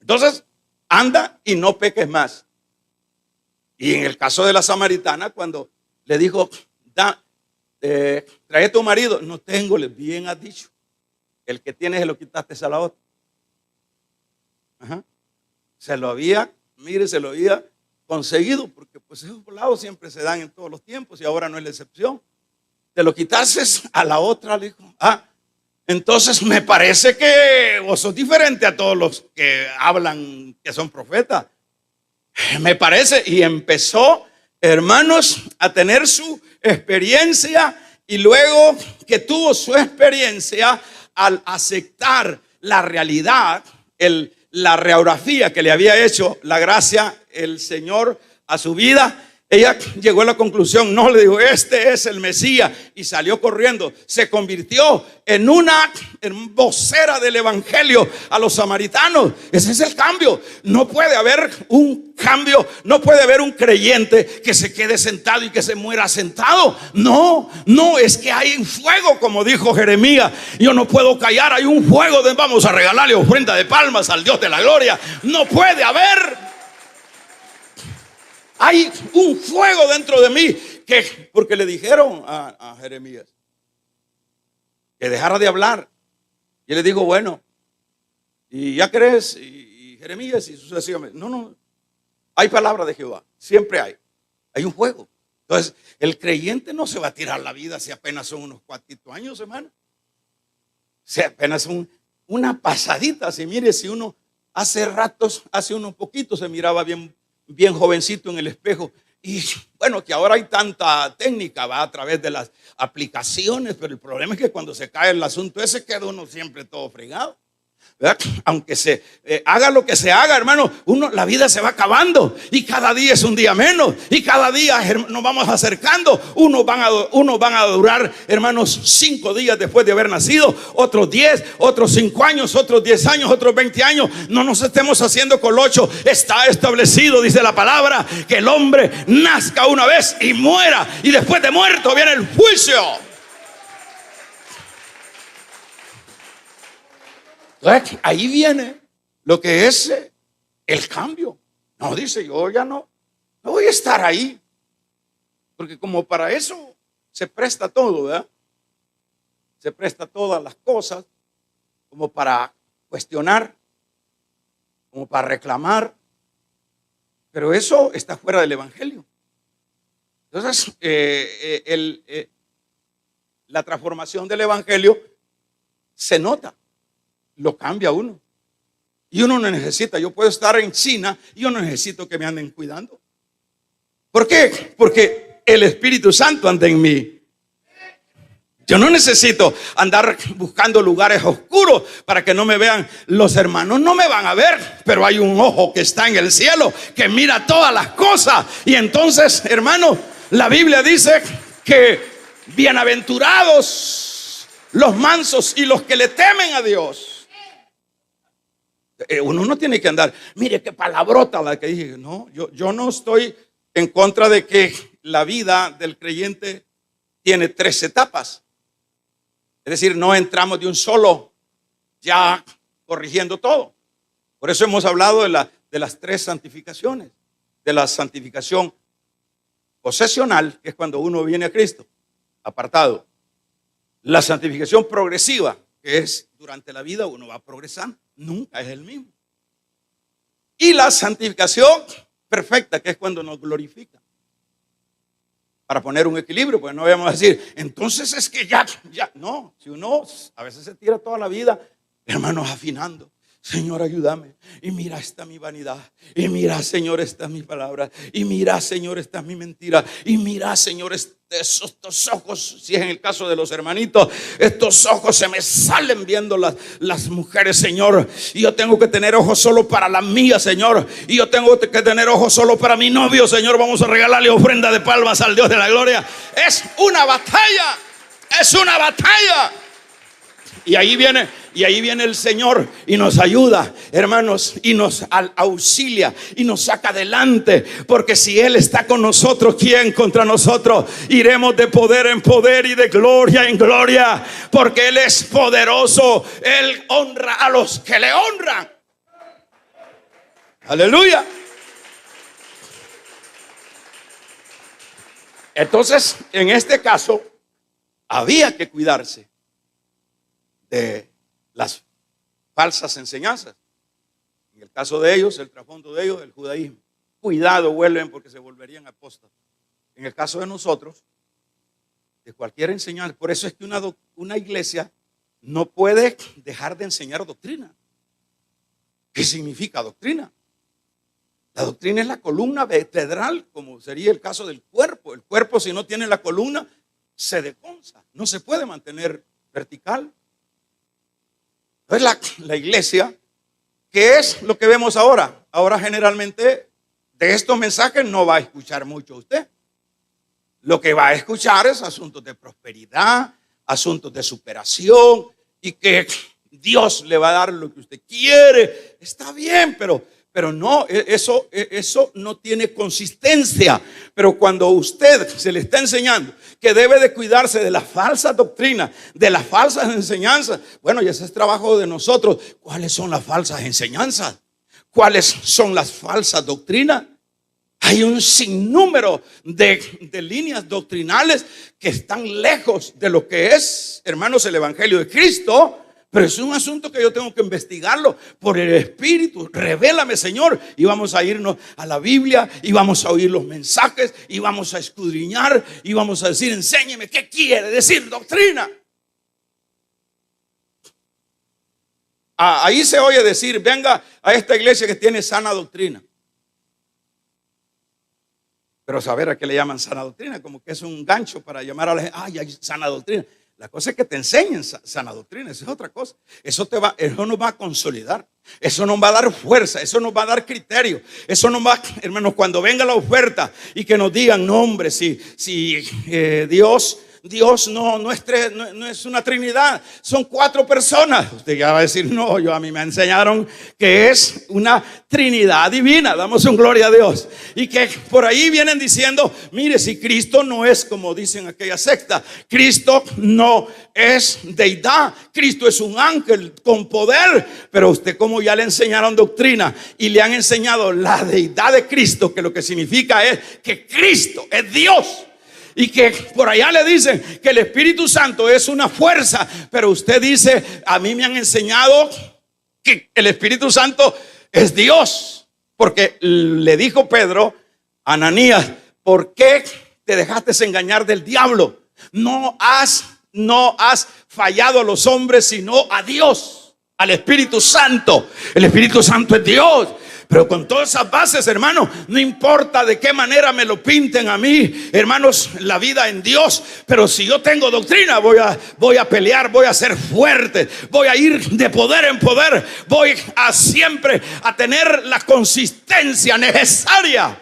Entonces, anda y no peques más. Y en el caso de la samaritana, cuando le dijo: trae tu marido. No tengo, bien has dicho. El que tienes se lo quitaste a la otra. Ajá. Se lo había conseguido, porque pues esos volados siempre se dan en todos los tiempos y ahora no es la excepción. Te lo quitases a la otra, le dijo. Entonces me parece que vos sos diferente a todos los que hablan que son profetas. Me parece. Y empezó, hermanos, a tener su experiencia. Y luego que tuvo su experiencia, al aceptar la realidad, la radiografía que le había hecho la gracia, el Señor a su vida, ella llegó a la conclusión, no, le dijo: este es el Mesías, y salió corriendo. Se convirtió en una vocera del evangelio a los samaritanos. Ese es el cambio. No puede haber un cambio, no puede haber un creyente que se quede sentado y que se muera sentado. No, es que hay un fuego, como dijo Jeremías. Yo no puedo callar, hay un fuego. Vamos a regalarle ofrenda de palmas al Dios de la gloria. No puede haber. Hay un fuego dentro de mí, porque le dijeron a Jeremías que dejara de hablar. Y él le dijo: bueno, ¿y ya crees? Y Jeremías, y sucesivamente. No, hay palabra de Jehová, siempre hay un fuego. Entonces, el creyente no se va a tirar la vida si apenas son unos 4 años, hermano. Si apenas una pasadita. Si mire, si uno hace unos poquitos se miraba bien jovencito en el espejo, Y bueno, que ahora hay tanta técnica, va a través de las aplicaciones, pero el problema es que cuando se cae el asunto ese queda uno siempre todo fregado. ¿Verdad? Aunque se haga lo que se haga, hermano, la vida se va acabando y cada día es un día menos y cada día nos vamos acercando. Unos van a durar, hermanos, 5 días después de haber nacido, otros 10, otros 5 años, otros 10 años, otros 20 años. No nos estemos haciendo colocho. Está establecido, dice la palabra, que el hombre nazca una vez y muera, y después de muerto viene el juicio. Ahí viene lo que es el cambio. No, dice, yo ya no voy a estar ahí, porque como para eso se presta todo, ¿verdad? Se presta todas las cosas, como para cuestionar, como para reclamar, pero eso está fuera del evangelio. Entonces, la transformación del evangelio se nota. Lo cambia uno. Y uno no necesita. Yo puedo estar en China y yo no necesito que me anden cuidando. ¿Por qué? Porque el Espíritu Santo anda en mí. Yo no necesito andar buscando lugares oscuros para que no me vean. Los hermanos no me van a ver, pero hay un ojo que está en el cielo que mira todas las cosas. Y entonces, hermano, la Biblia dice que bienaventurados los mansos y los que le temen a Dios. Uno no tiene que andar, mire qué palabrota la que dije. No, yo no estoy en contra de que la vida del creyente tiene 3 etapas. Es decir, no entramos de un solo ya corrigiendo todo. Por eso hemos hablado de las 3 santificaciones. De la santificación posesional, que es cuando uno viene a Cristo, apartado. La santificación progresiva, que es durante la vida uno va progresando. Nunca es el mismo. Y la santificación perfecta, que es cuando nos glorifica. Para poner un equilibrio, pues no vamos a decir, entonces es que ya. No, si uno a veces se tira toda la vida, hermanos, afinando. Señor, ayúdame. Y mira, esta es mi vanidad. Y mira, Señor, esta es mi palabra. Y mira, Señor, esta es mi mentira. Y mira, Señor, estos ojos, si es en el caso de los hermanitos, estos ojos se me salen viendo las mujeres, Señor. Y yo tengo que tener ojos solo para las mías, Señor. Y yo tengo que tener ojos solo para mi novio, Señor. Vamos a regalarle ofrenda de palmas al Dios de la gloria. Es una batalla. Es una batalla. Y ahí viene el Señor y nos ayuda, hermanos, y nos auxilia y nos saca adelante. Porque si Él está con nosotros, ¿quién contra nosotros? Iremos de poder en poder y de gloria en gloria. Porque Él es poderoso. Él honra a los que le honran. Aleluya. Entonces, en este caso, había que cuidarse de las falsas enseñanzas. En el caso de ellos, el trasfondo de ellos, el judaísmo. Cuidado, vuelven porque se volverían apóstatas. En el caso de nosotros, de cualquier enseñanza. Por eso es que una iglesia no puede dejar de enseñar doctrina. ¿Qué significa doctrina? La doctrina es la columna vertebral, como sería el caso del cuerpo. El cuerpo, si no tiene la columna, se deconza. No se puede mantener vertical. Entonces la iglesia, ¿qué es lo que vemos ahora? Ahora generalmente de estos mensajes no va a escuchar mucho usted. Lo que va a escuchar es asuntos de prosperidad, asuntos de superación y que Dios le va a dar lo que usted quiere. Está bien, pero no, eso no tiene consistencia. Pero cuando usted se le está enseñando que debe de cuidarse de las falsas doctrinas, de las falsas enseñanzas, bueno, y ese es trabajo de nosotros. ¿Cuáles son las falsas enseñanzas? ¿Cuáles son las falsas doctrinas? Hay un sinnúmero de líneas doctrinales que están lejos de lo que es, hermanos, el Evangelio de Cristo. Pero es un asunto que yo tengo que investigarlo por el Espíritu. Revélame, Señor. Y vamos a irnos a la Biblia y vamos a oír los mensajes y vamos a escudriñar y vamos a decir, enséñeme qué quiere decir doctrina. Ahí se oye decir, venga a esta iglesia que tiene sana doctrina. Pero saber a qué le llaman sana doctrina, como que es un gancho para llamar a la gente, ay, hay sana doctrina. La cosa es que te enseñen sana doctrina, eso es otra cosa. Eso nos va a consolidar, eso nos va a dar fuerza, eso nos va a dar criterio. Eso nos va, hermanos, cuando venga la oferta y que nos digan, no, hombre, si Dios no es una trinidad, son 4 personas. Usted ya va a decir, no, a mí me enseñaron que es una trinidad divina. Damos un gloria a Dios. Y que por ahí vienen diciendo, mire, si Cristo no es como dicen aquella secta, Cristo no es deidad, Cristo es un ángel con poder. Pero usted, como ya le enseñaron doctrina y le han enseñado la deidad de Cristo, que lo que significa es que Cristo es Dios. Y que por allá le dicen que el Espíritu Santo es una fuerza, pero usted dice, a mí me han enseñado que el Espíritu Santo es Dios. Porque le dijo Pedro a Ananías, ¿por qué te dejaste engañar del diablo? No has fallado a los hombres, sino a Dios, al Espíritu Santo. El Espíritu Santo es Dios. Pero con todas esas bases, hermanos, no importa de qué manera me lo pinten a mí, hermanos, la vida en Dios. Pero si yo tengo doctrina, voy a pelear, voy a ser fuerte, voy a ir de poder en poder, voy a siempre a tener la consistencia necesaria.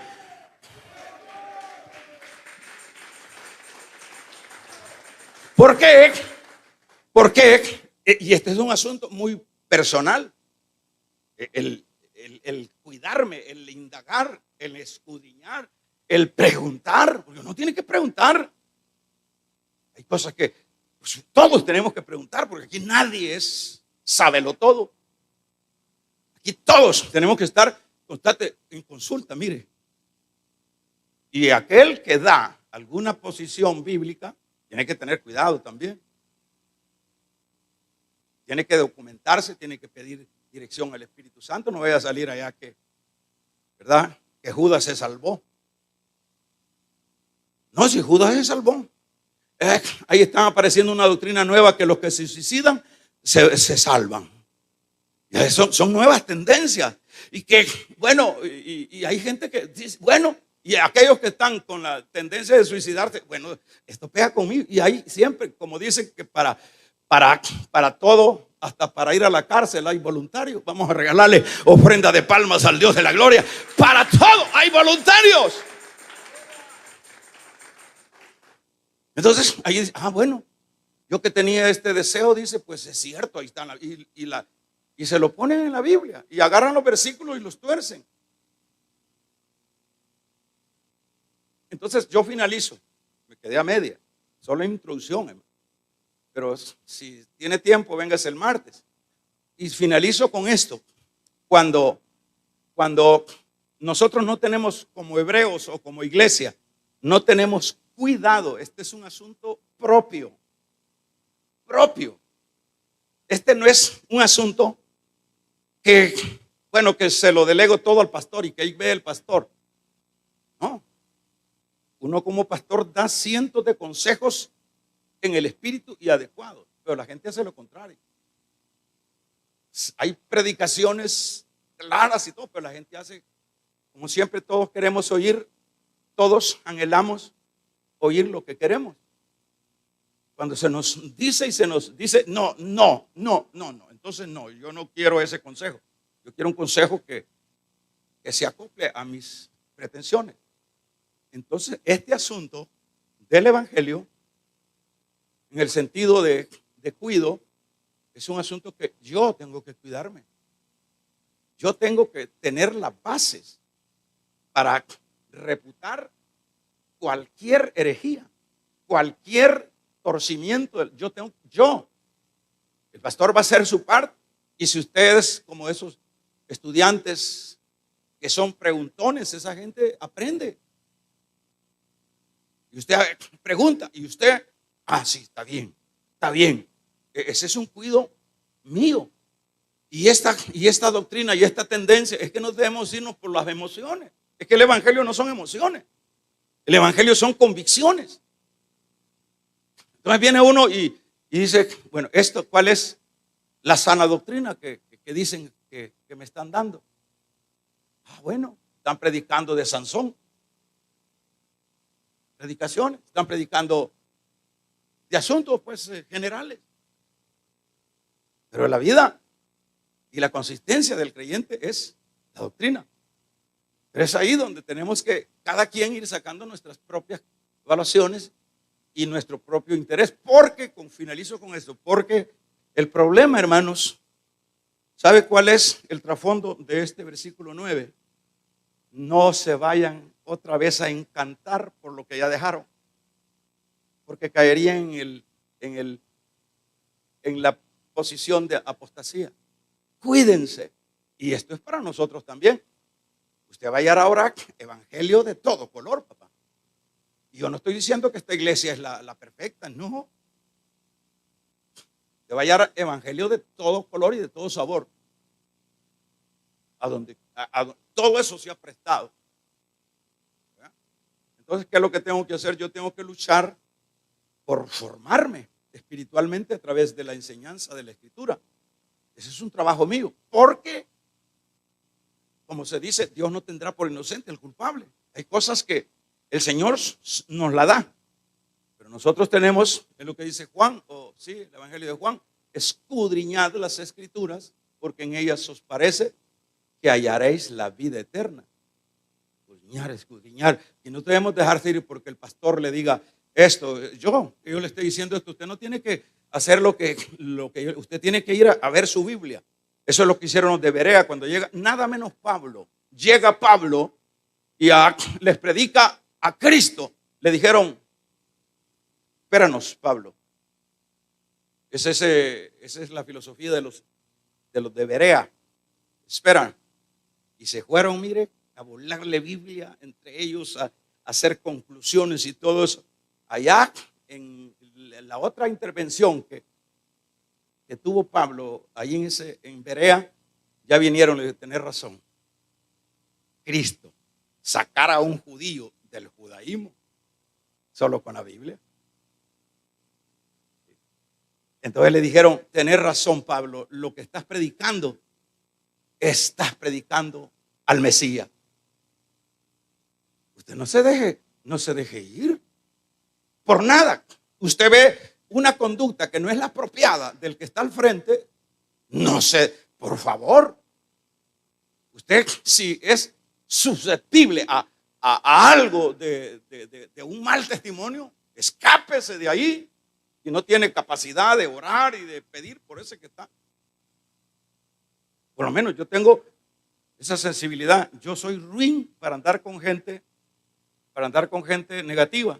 ¿Por qué? Porque, y este es un asunto muy personal, el cuidarme, el indagar, el escudriñar, el preguntar, porque uno tiene que preguntar. Hay cosas que pues, todos tenemos que preguntar, porque aquí nadie sábelo todo. Aquí todos tenemos que estar constante en consulta, mire. Y aquel que da alguna posición bíblica tiene que tener cuidado también. Tiene que documentarse, tiene que pedir dirección al Espíritu Santo. No vaya a salir allá ¿verdad? Que Judas se salvó. No, si Judas se salvó. Ahí está apareciendo una doctrina nueva que los que se suicidan se salvan. Son nuevas tendencias. Y que, bueno, y hay gente que dice, bueno, y aquellos que están con la tendencia de suicidarse, bueno, esto pega conmigo. Y ahí siempre, como dicen que para todo, hasta para ir a la cárcel hay voluntarios. Vamos a regalarle ofrenda de palmas al Dios de la gloria. Para todo hay voluntarios. Entonces ahí dice, bueno, yo que tenía este deseo, dice, pues es cierto, ahí están, y se lo ponen en la Biblia y agarran los versículos y los tuercen. Entonces yo finalizo, me quedé a media, solo introducción, hermano. Pero si tiene tiempo, véngase el martes. Y finalizo con esto. Cuando nosotros no tenemos, como hebreos o como iglesia, no tenemos cuidado, este es un asunto propio. Este no es un asunto que se lo delego todo al pastor y que ahí ve el pastor. No. Uno como pastor da cientos de consejos en el espíritu y adecuado, pero la gente hace lo contrario. Hay predicaciones claras y todo, pero la gente hace, como siempre todos queremos oír, todos anhelamos oír lo que queremos. Cuando se nos dice no, entonces no, yo no quiero ese consejo. Yo quiero un consejo que se acople a mis pretensiones. Entonces este asunto del evangelio, en el sentido de cuido, es un asunto que yo tengo que cuidarme. Yo tengo que tener las bases para reputar cualquier herejía, cualquier torcimiento. El pastor va a hacer su parte. Y si ustedes, como esos estudiantes que son preguntones, esa gente aprende. Y usted pregunta, y usted, sí, está bien. Ese es un cuido mío. Y esta doctrina y esta tendencia es que no debemos irnos por las emociones. Es que el evangelio no son emociones. El evangelio son convicciones. Entonces viene uno y dice, bueno, ¿cuál es la sana doctrina que dicen que me están dando? Bueno, están predicando de Sansón. predicaciones, están predicando de asuntos pues generales. Pero la vida y la consistencia del creyente es la doctrina. Pero es ahí donde tenemos que cada quien ir sacando nuestras propias evaluaciones y nuestro propio interés. Porque, finalizo con esto, porque el problema, hermanos, ¿sabe cuál es el trasfondo de este versículo 9? No se vayan otra vez a encantar por lo que ya dejaron, porque caerían en la posición de apostasía. Cuídense. Y esto es para nosotros también. Usted va a hallar ahora evangelio de todo color, papá. Y yo no estoy diciendo que esta iglesia es la perfecta, no. Usted va a hallar evangelio de todo color y de todo sabor. A donde todo eso se ha prestado. ¿Verdad? Entonces, ¿qué es lo que tengo que hacer? Yo tengo que luchar por formarme espiritualmente a través de la enseñanza de la Escritura. Ese es un trabajo mío, porque, como se dice, Dios no tendrá por inocente el culpable. Hay cosas que el Señor nos la da, pero nosotros tenemos, es lo que dice Juan, el Evangelio de Juan, escudriñad las Escrituras, porque en ellas os parece que hallaréis la vida eterna. Escudriñar. Y no debemos dejarse ir porque el pastor le diga esto. Yo le estoy diciendo esto. Usted no tiene que hacer lo que usted tiene que ir a ver su Biblia. Eso es lo que hicieron los de Berea cuando llega, nada menos Pablo. Llega Pablo y les predica a Cristo. Le dijeron, espéranos, Pablo. Esa es la filosofía de los de Berea. Esperan. Y se fueron, mire, a volarle Biblia entre ellos, a hacer conclusiones y todo eso. Allá, en la otra intervención que tuvo Pablo, ahí en Berea, ya vinieron a tener razón. Cristo, sacar a un judío del judaísmo, solo con la Biblia. Entonces le dijeron, tenés razón, Pablo, lo que estás predicando al Mesías. Usted no se deje ir por nada. Usted ve una conducta que no es la apropiada del que está al frente, no sé, por favor. Usted, si es susceptible a algo de un mal testimonio, escápese de ahí. Y no tiene capacidad de orar y de pedir por ese que está. Por lo menos yo tengo esa sensibilidad. Yo soy ruin para andar con gente negativa.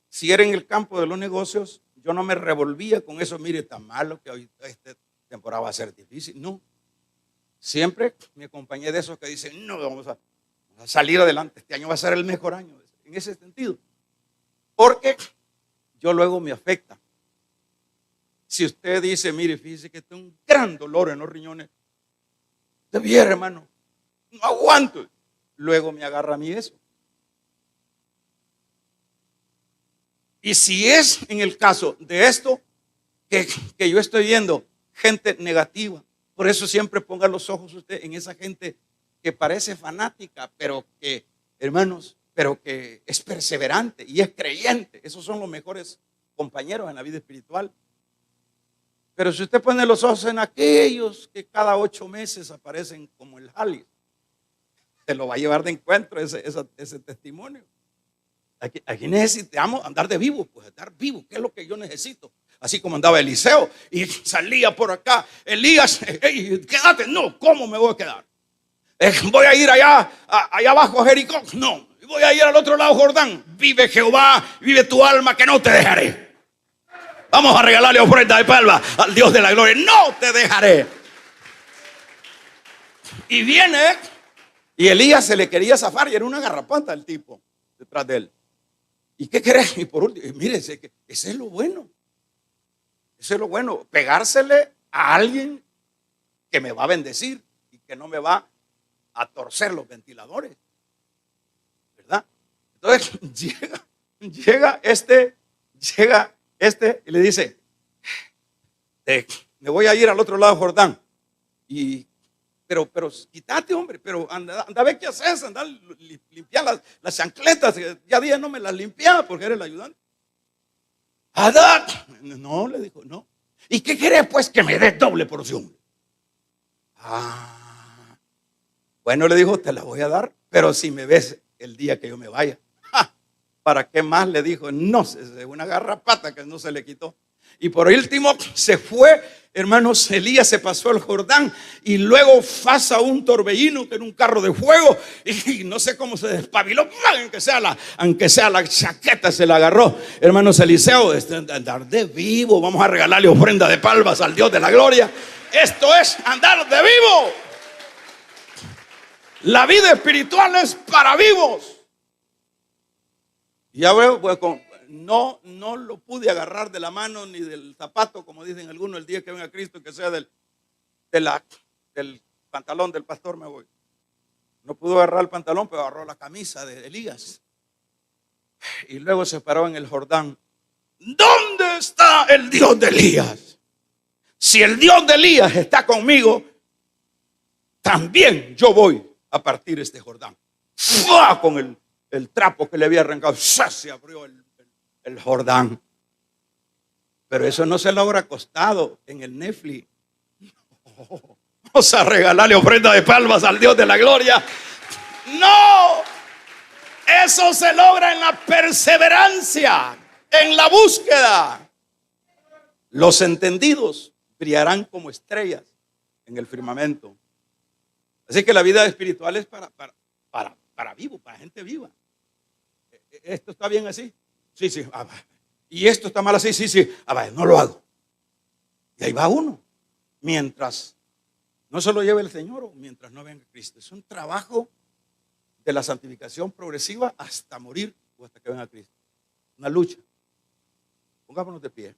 Si era en el campo de los negocios, yo no me revolvía con eso. Mire, tan malo que hoy esta temporada va a ser difícil. No. Siempre me acompañé de esos que dicen, no, vamos a salir adelante. Este año va a ser el mejor año. En ese sentido. Porque yo luego me afecta. Si usted dice, mire, fíjese que tengo un gran dolor en los riñones, de viera, hermano, no aguanto. Luego me agarra a mí eso. Y si es en el caso de esto que yo estoy viendo, gente negativa, por eso siempre ponga los ojos usted en esa gente que parece fanática, pero que, hermanos, pero que es perseverante y es creyente. Esos son los mejores compañeros en la vida espiritual. Pero si usted pone los ojos en aquellos que cada 8 meses aparecen como el Jali, se lo va a llevar de encuentro ese testimonio. Aquí necesitamos andar de vivo, pues estar vivo, que es lo que yo necesito. Así como andaba Eliseo y salía por acá, Elías, hey, quédate, no, ¿cómo me voy a quedar? Voy a ir allá abajo a Jericó, no, voy a ir al otro lado Jordán. Vive Jehová, vive tu alma, que no te dejaré. Vamos a regalarle ofrenda de palma al Dios de la gloria, no te dejaré. Y viene, y Elías se le quería zafar y era una garrapata el tipo detrás de él. ¿Y qué crees? Y por último, mire, ese es lo bueno. Eso es lo bueno, pegársele a alguien que me va a bendecir y que no me va a torcer los ventiladores, ¿verdad? Entonces llega este y le dice, me voy a ir al otro lado de Jordán. pero quítate, hombre, pero anda a ver qué haces, anda a limpiar las chancletas. Ya día no me las limpiaba porque era el ayudante. Adán, no, le dijo, no. ¿Y qué querés pues? Que me des doble porción. Bueno, le dijo, te la voy a dar, pero si me ves el día que yo me vaya. ¿Para qué más? Le dijo, no, es una garrapata que no se le quitó. Y por último se fue, hermanos, Elías se pasó el Jordán y luego pasa un torbellino que era un carro de fuego y no sé cómo se despabiló, aunque sea la chaqueta se la agarró. Hermanos, Eliseo, andar de vivo, vamos a regalarle ofrenda de palmas al Dios de la gloria. Esto es andar de vivo. La vida espiritual es para vivos. Ya veo, pues, no lo pude agarrar de la mano ni del zapato, como dicen algunos, el día que venga Cristo, que sea del pantalón del pastor me voy. No pudo agarrar el pantalón, pero agarró la camisa de Elías. Y luego se paró en el Jordán. ¿Dónde está el Dios de Elías? Si el Dios de Elías está conmigo, también yo voy a partir este Jordán. ¡Fua! Con el trapo que le había arrancado, se abrió el Jordán. Pero eso no se logra acostado en el Netflix. Vamos a regalarle ofrenda de palmas al Dios de la gloria. No, eso se logra en la perseverancia, en la búsqueda. Los entendidos brillarán como estrellas en el firmamento. Así que la vida espiritual es para vivo, para gente viva. ¿Esto está bien así? Sí. ¿Y esto está mal así? Sí. No lo hago. Y ahí va uno. Mientras no se lo lleve el Señor o mientras no venga Cristo. Es un trabajo de la santificación progresiva hasta morir o hasta que venga Cristo. Una lucha. Pongámonos de pie.